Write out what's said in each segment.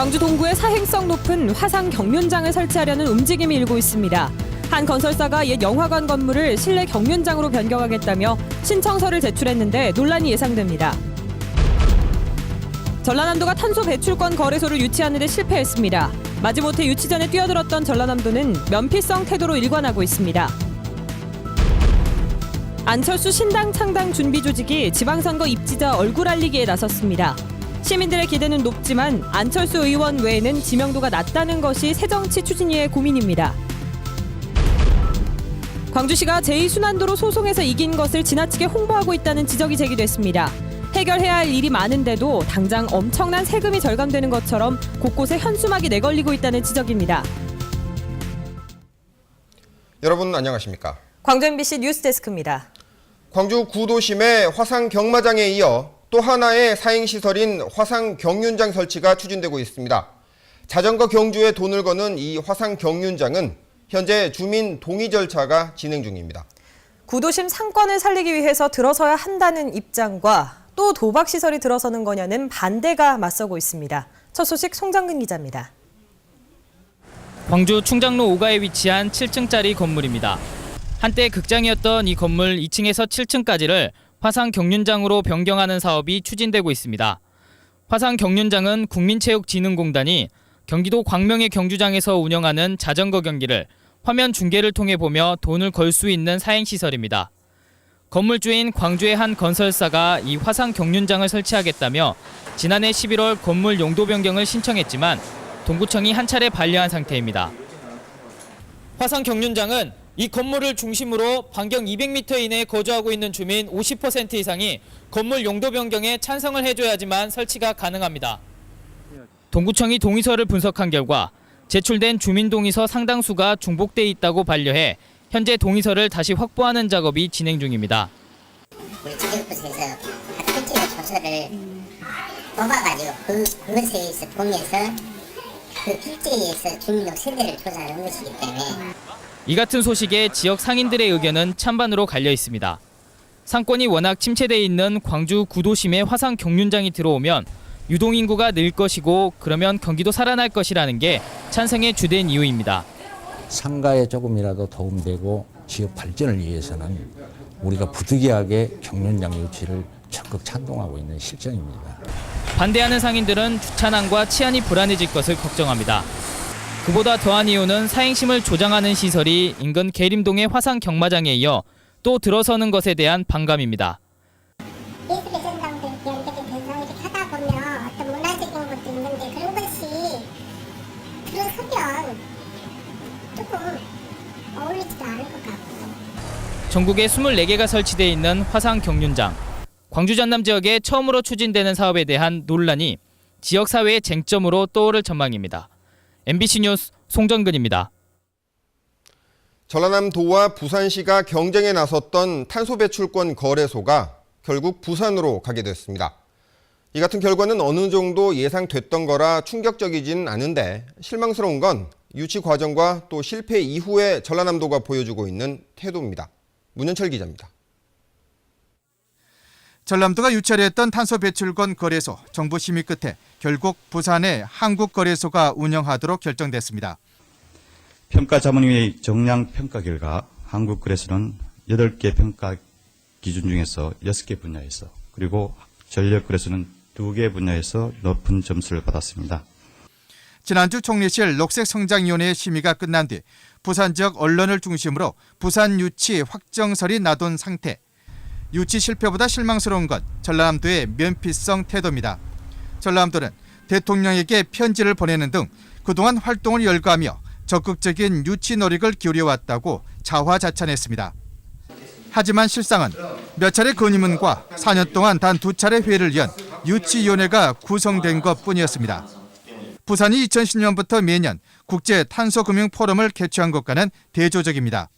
광주 동구에 사행성 높은 화상 경륜장을 설치하려는 움직임이 일고 있습니다. 한 건설사가 옛 영화관 건물을 실내 경륜장으로 변경하겠다며 신청서를 제출했는데 논란이 예상됩니다. 전라남도가 탄소 배출권 거래소를 유치하는 데 실패했습니다. 마지못해 유치전에 뛰어들었던 전라남도는 면피성 태도로 일관하고 있습니다. 안철수 신당 창당 준비 조직이 지방선거 입지자 얼굴 알리기에 나섰습니다. 시민들의 기대는 높지만 안철수 의원 외에는 지명도가 낮다는 것이 새정치 추진위의 고민입니다. 광주시가 제2순환도로 소송에서 이긴 것을 지나치게 홍보하고 있다는 지적이 제기됐습니다. 해결해야 할 일이 많은데도 당장 엄청난 세금이 절감되는 것처럼 곳곳에 현수막이 내걸리고 있다는 지적입니다. 여러분 안녕하십니까? 광주 MBC 뉴스데스크입니다. 광주 구도심의 화상 경마장에 이어 또 하나의 사행시설인 화상 경륜장 설치가 추진되고 있습니다. 자전거 경주에 돈을 거는 이 화상 경륜장은 현재 주민 동의 절차가 진행 중입니다. 구도심 상권을 살리기 위해서 들어서야 한다는 입장과 또 도박시설이 들어서는 거냐는 반대가 맞서고 있습니다. 첫 소식 송정근 기자입니다. 광주 충장로 5가에 위치한 7층짜리 건물입니다. 한때 극장이었던 이 건물 2층에서 7층까지를 화상 경륜장으로 변경하는 사업이 추진되고 있습니다. 화상 경륜장은 국민체육진흥공단이 경기도 광명의 경주장에서 운영하는 자전거 경기를 화면 중계를 통해 보며 돈을 걸 수 있는 사행시설입니다. 건물주인 광주의 한 건설사가 이 화상 경륜장을 설치하겠다며 지난해 11월 건물 용도 변경을 신청했지만 동구청이 한 차례 반려한 상태입니다. 화상 경륜장은 이 건물을 중심으로 반경 200m 이내에 거주하고 있는 주민 50% 이상이 건물 용도 변경에 찬성을 해줘야지만 설치가 가능합니다. 동구청이 동의서를 분석한 결과 제출된 주민 동의서 상당수가 중복돼 있다고 반려해 현재 동의서를 다시 확보하는 작업이 진행 중입니다. 우리 지적부에서 실제로 조서를 뽑아가지고 그것에 통해서 그 필지에서 주민력 세대를 조사하는 것이기 때문에 이 같은 소식에 지역 상인들의 의견은 찬반으로 갈려 있습니다. 상권이 워낙 침체돼 있는 광주 구도심에 화상 경륜장이 들어오면 유동인구가 늘 것이고 그러면 경기도 살아날 것이라는 게 찬성의 주된 이유입니다. 상가에 조금이라도 도움되고 지역 발전을 위해서는 우리가 부득이하게 경륜장 유치를 적극 찬동하고 있는 실정입니다. 반대하는 상인들은 주차난과 치안이 불안해질 것을 걱정합니다. 그보다 더한 이유는 사행심을 조장하는 시설이 인근 계림동의 화상 경마장에 이어 또 들어서는 것에 대한 반감입니다. 예술의 전당들 연대기 대상 이렇게 하다 보면 어떤 문화적인 것도 있는데 그런 것이 들어서면 조금 어울리지도 않을 것 같고. 전국에 24개가 설치되어 있는 화상 경륜장. 광주 전남 지역에 처음으로 추진되는 사업에 대한 논란이 지역 사회의 쟁점으로 떠오를 전망입니다. MBC 뉴스 송정근입니다. 전라남도와 부산시가 경쟁에 나섰던 탄소 배출권 거래소가 결국 부산으로 가게 됐습니다. 이 같은 결과는 어느 정도 예상됐던 거라 충격적이진 않은데 실망스러운 건 유치 과정과 또 실패 이후에 전라남도가 보여주고 있는 태도입니다. 문현철 기자입니다. 전남도가 유치하려 했던 탄소 배출권 거래소 정부 심의 끝에 결국 부산의 한국거래소가 운영하도록 결정됐습니다. 평가자문위의 정량 평가 결과 한국거래소는 8개 평가 기준 중에서 6개 분야에서 그리고 전력거래소는 2개 분야에서 높은 점수를 받았습니다. 지난주 총리실 녹색성장위원회 심의가 끝난 뒤 부산 지역 언론을 중심으로 부산 유치 확정설이 나돈 상태. 유치 실패보다 실망스러운 건 전라남도의 면피성 태도입니다. 전라남도는 대통령에게 편지를 보내는 등 그동안 활동을 열거하며 적극적인 유치 노력을 기울여왔다고 자화자찬했습니다. 하지만 실상은 몇 차례 건의문과 4년 동안 단 2차례 회의를 연 유치위원회가 구성된 것뿐이었습니다. 부산이 2010년부터 매년 국제 탄소금융 포럼을 개최한 것과는 대조적입니다.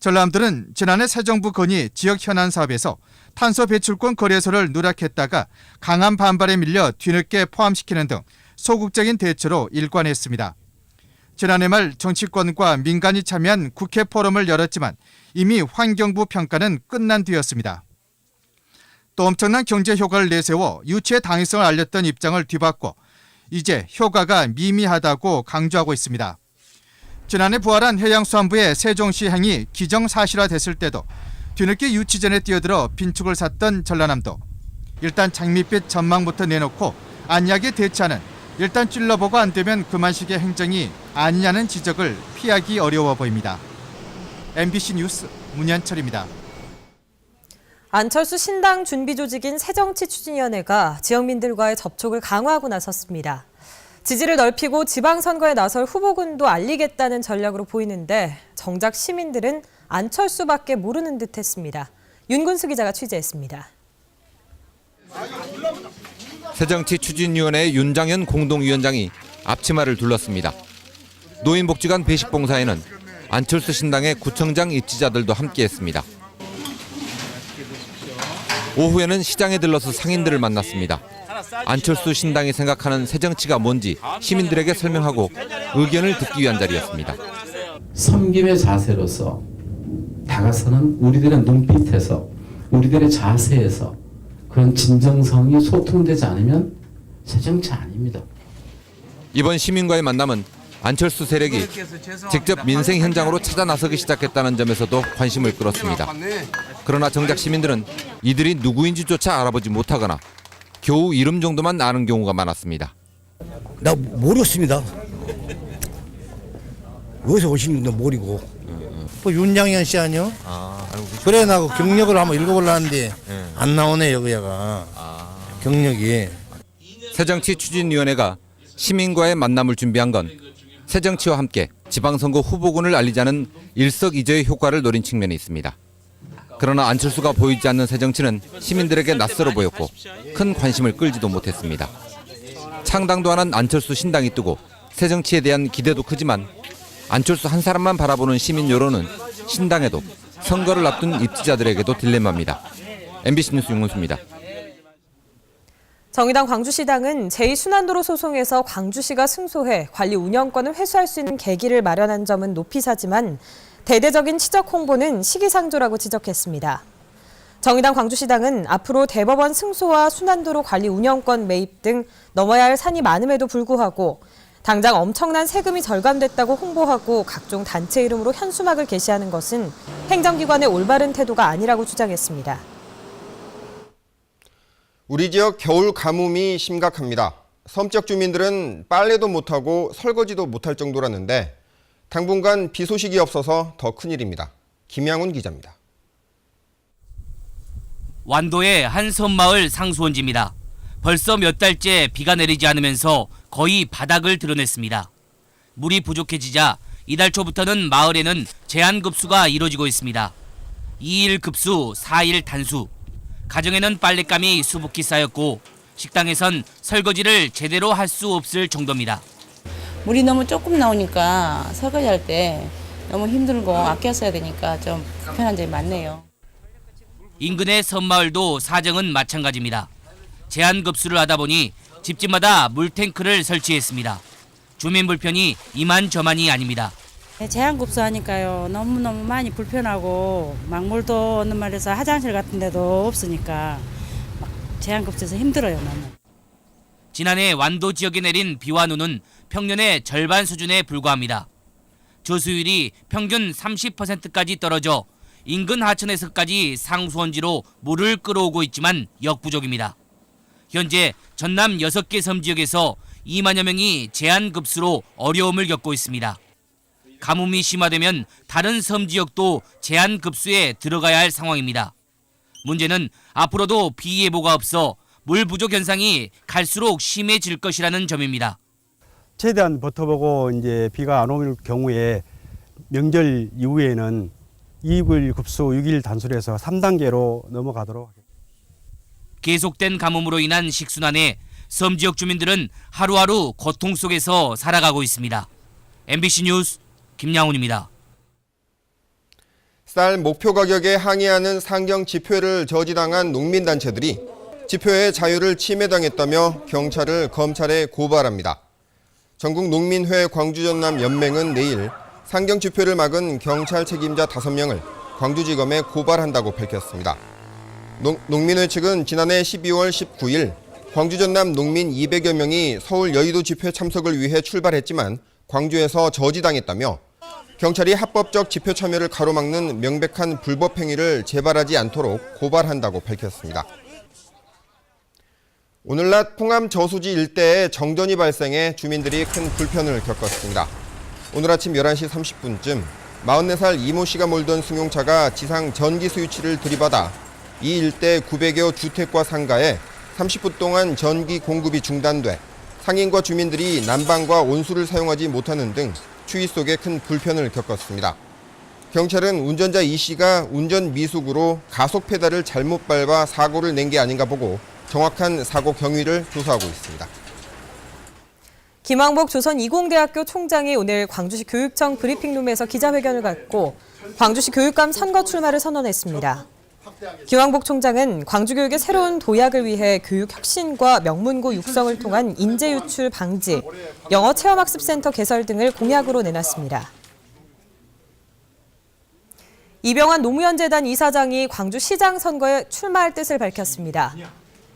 전라남도는 지난해 새 정부 건의 지역 현안 사업에서 탄소 배출권 거래소를 누락했다가 강한 반발에 밀려 뒤늦게 포함시키는 등 소극적인 대처로 일관했습니다. 지난해 말 정치권과 민간이 참여한 국회 포럼을 열었지만 이미 환경부 평가는 끝난 뒤였습니다. 또 엄청난 경제 효과를 내세워 유치의 당위성을 알렸던 입장을 뒤바꿔 이제 효과가 미미하다고 강조하고 있습니다. 지난해 부활한 해양수산부의 세종시행이 기정사실화됐을 때도 뒤늦게 유치전에 뛰어들어 빈축을 샀던 전라남도. 일단 장밋빛 전망부터 내놓고 안약에 대처하는, 일단 찔러보고 안 되면 그만식의 행정이 아니냐는 지적을 피하기 어려워 보입니다. MBC 뉴스 문현철입니다. 안철수 신당 준비 조직인 새정치추진위원회가 지역민들과의 접촉을 강화하고 나섰습니다. 지지를 넓히고 지방선거에 나설 후보군도 알리겠다는 전략으로 보이는데 정작 시민들은 안철수밖에 모르는 듯했습니다. 윤군수 기자가 취재했습니다. 새정치추진위원회 윤장현 공동위원장이 앞치마를 둘렀습니다. 노인복지관 배식봉사에는 안철수 신당의 구청장 입지자들도 함께했습니다. 오후에는 시장에 들러서 상인들을 만났습니다. 안철수 신당이 생각하는 새정치가 뭔지 시민들에게 설명하고 의견을 듣기 위한 자리였습니다. 섬김의 자세로서 다가서는 우리들의 눈빛에서, 우리들의 자세에서 그런 진정성이 소통되지 않으면 새정치 아닙니다. 이번 시민과의 만남은 안철수 세력이 직접 민생 현장으로 찾아 나서기 시작했다는 점에서도 관심을 끌었습니다. 그러나 정작 시민들은 이들이 누구인지조차 알아보지 못하거나 겨우 이름 정도만 아는 경우가 많았습니다. 나 모르겠습니다. 어디서 오신 분도 모르고. 또 윤장현 씨 아니요? 그래 나 경력을 한번 읽어보려는데 안 나오네 여기가. 경력이. 새정치추진위원회가 시민과의 만남을 준비한 건 새정치와 함께 지방선거 후보군을 알리자는 일석이조의 효과를 노린 측면이 있습니다. 그러나 안철수가 보이지 않는 새정치는 시민들에게 낯설어 보였고 큰 관심을 끌지도 못했습니다. 창당도 안 한 안철수 신당이 뜨고 새정치에 대한 기대도 크지만 안철수 한 사람만 바라보는 시민 여론은 신당에도 선거를 앞둔 입지자들에게도 딜레마입니다. MBC 뉴스 윤문수입니다. 정의당 광주시당은 제2순환도로 소송에서 광주시가 승소해 관리 운영권을 회수할 수 있는 계기를 마련한 점은 높이 사지만 대대적인 치적 홍보는 시기상조라고 지적했습니다. 정의당 광주시당은 앞으로 대법원 승소와 순환도로 관리 운영권 매입 등 넘어야 할 산이 많음에도 불구하고 당장 엄청난 세금이 절감됐다고 홍보하고 각종 단체 이름으로 현수막을 게시하는 것은 행정기관의 올바른 태도가 아니라고 주장했습니다. 우리 지역 겨울 가뭄이 심각합니다. 섬적 주민들은 빨래도 못하고 설거지도 못할 정도라는데 당분간 비 소식이 없어서 더 큰일입니다. 김양훈 기자입니다. 완도의 한 섬마을 상수원지입니다. 벌써 몇 달째 비가 내리지 않으면서 거의 바닥을 드러냈습니다. 물이 부족해지자 이달 초부터는 마을에는 제한급수가 이뤄지고 있습니다. 2일 급수, 4일 단수. 가정에는 빨랫감이 수북히 쌓였고 식당에선 설거지를 제대로 할 수 없을 정도입니다. 물이 너무 조금 나오니까 설거지할 때 너무 힘들고 아껴 써야 되니까 좀 불편한 점이 많네요. 인근의 섬마을도 사정은 마찬가지입니다. 제한급수를 하다 보니 집집마다 물탱크를 설치했습니다. 주민 불편이 이만저만이 아닙니다. 제한급수 하니까요. 너무너무 많이 불편하고 막 물도 어느 말에서 화장실 같은 데도 없으니까 막 제한급수에서 힘들어요. 너무. 지난해 완도 지역에 내린 비와 눈은 평년의 절반 수준에 불과합니다. 조수율이 평균 30%까지 떨어져 인근 하천에서까지 상수원지로 물을 끌어오고 있지만 역부족입니다. 현재 전남 6개 섬 지역에서 2만여 명이 제한급수로 어려움을 겪고 있습니다. 가뭄이 심화되면 다른 섬 지역도 제한급수에 들어가야 할 상황입니다. 문제는 앞으로도 비 예보가 없어 물 부족 현상이 갈수록 심해질 것이라는 점입니다. 최대한 버텨보고 이제 비가 안 올 경우에 명절 이후에는 2일 급수 6일 단수로 해서 3단계로 넘어가도록 하겠습니다. 계속된 가뭄으로 인한 식순환에 섬 지역 주민들은 하루하루 고통 속에서 살아가고 있습니다. MBC 뉴스 김양훈입니다. 쌀 목표 가격에 항의하는 상경 집회를 저지당한 농민단체들이 집회의 자유를 침해당했다며 경찰을 검찰에 고발합니다. 전국농민회 광주전남연맹은 내일 상경 집회를 막은 경찰 책임자 5명을 광주지검에 고발한다고 밝혔습니다. 농민회 측은 지난해 12월 19일 광주 전남 농민 200여 명이 서울 여의도 집회 참석을 위해 출발했지만 광주에서 저지당했다며 경찰이 합법적 집회 참여를 가로막는 명백한 불법 행위를 재발하지 않도록 고발한다고 밝혔습니다. 오늘 낮 풍암 저수지 일대에 정전이 발생해 주민들이 큰 불편을 겪었습니다. 오늘 아침 11시 30분쯤 44살 이모 씨가 몰던 승용차가 지상 전기 스위치를 들이받아 이 일대 900여 주택과 상가에 30분 동안 전기 공급이 중단돼 상인과 주민들이 난방과 온수를 사용하지 못하는 등 추위 속에 큰 불편을 겪었습니다. 경찰은 운전자 이 씨가 운전 미숙으로 가속 페달을 잘못 밟아 사고를 낸 게 아닌가 보고 정확한 사고 경위를 조사하고 있습니다. 김왕복 조선이공대학교 총장이 오늘 광주시 교육청 브리핑룸에서 기자회견을 갖고 광주시 교육감 선거 출마를 선언했습니다. 김왕복 총장은 광주교육의 새로운 도약을 위해 교육 혁신과 명문고 육성을 통한 인재 유출 방지, 영어 체험학습센터 개설 등을 공약으로 내놨습니다. 이병환 노무현 재단 이사장이 광주시장 선거에 출마할 뜻을 밝혔습니다.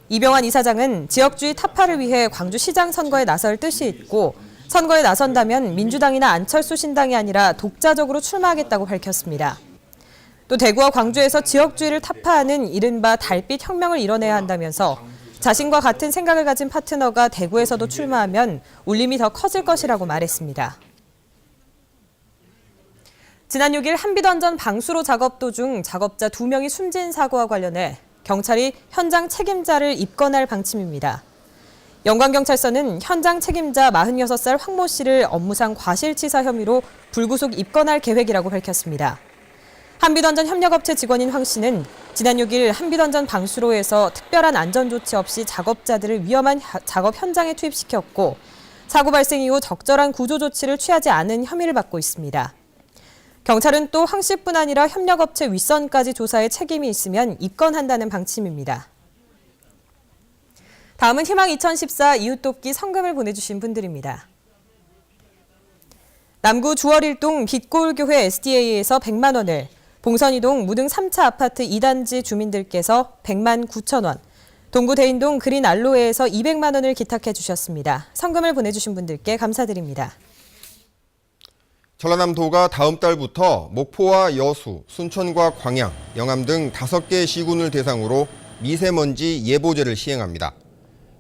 이병환 이사장은 지역주의 타파를 위해 광주시장 선거에 나설 뜻이 있고 선거에 나선다면 민주당이나 안철수 신당이 아니라 독자적으로 출마하겠다고 밝혔습니다. 또 대구와 광주에서 지역주의를 타파하는 이른바 달빛 혁명을 이뤄내야 한다면서 자신과 같은 생각을 가진 파트너가 대구에서도 출마하면 울림이 더 커질 것이라고 말했습니다. 지난 6일 한비던전 방수로 작업 도중 작업자 2명이 숨진 사고와 관련해 경찰이 현장 책임자를 입건할 방침입니다. 영광경찰서는 현장 책임자 46살 황모 씨를 업무상 과실치사 혐의로 불구속 입건할 계획이라고 밝혔습니다. 한비던전 협력업체 직원인 황 씨는 지난 6일 한비던전 방수로에서 특별한 안전조치 없이 작업자들을 위험한 작업 현장에 투입시켰고 사고 발생 이후 적절한 구조조치를 취하지 않은 혐의를 받고 있습니다. 경찰은 또 황 씨뿐 아니라 협력업체 윗선까지 조사에 책임이 있으면 입건한다는 방침입니다. 다음은 희망 2014 이웃돕기 성금을 보내주신 분들입니다. 남구 주월일동 빛골교회 SDA에서 100만 원을, 봉선이동 무등 3차 아파트 2단지 주민들께서 100만 9천 원, 동구 대인동 그린 알로에에서 200만 원을 기탁해 주셨습니다. 성금을 보내주신 분들께 감사드립니다. 전라남도가 다음 달부터 목포와 여수, 순천과 광양, 영암 등 5개 시군을 대상으로 미세먼지 예보제를 시행합니다.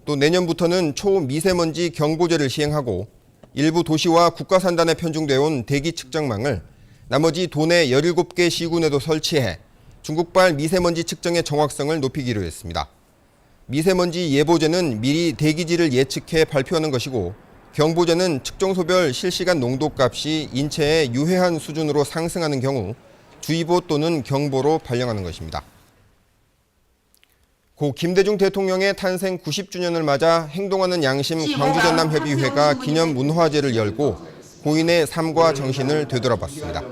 또 내년부터는 초미세먼지 경보제를 시행하고 일부 도시와 국가산단에 편중되어 온 대기 측정망을 나머지 도내 17개 시군에도 설치해 중국발 미세먼지 측정의 정확성을 높이기로 했습니다. 미세먼지 예보제는 미리 대기질을 예측해 발표하는 것이고 경보제는 측정소별 실시간 농도값이 인체에 유해한 수준으로 상승하는 경우 주의보 또는 경보로 발령하는 것입니다. 고 김대중 대통령의 탄생 90주년을 맞아 행동하는 양심 광주전남협의회가 기념 문화제를 열고 고인의 삶과 정신을 되돌아봤습니다.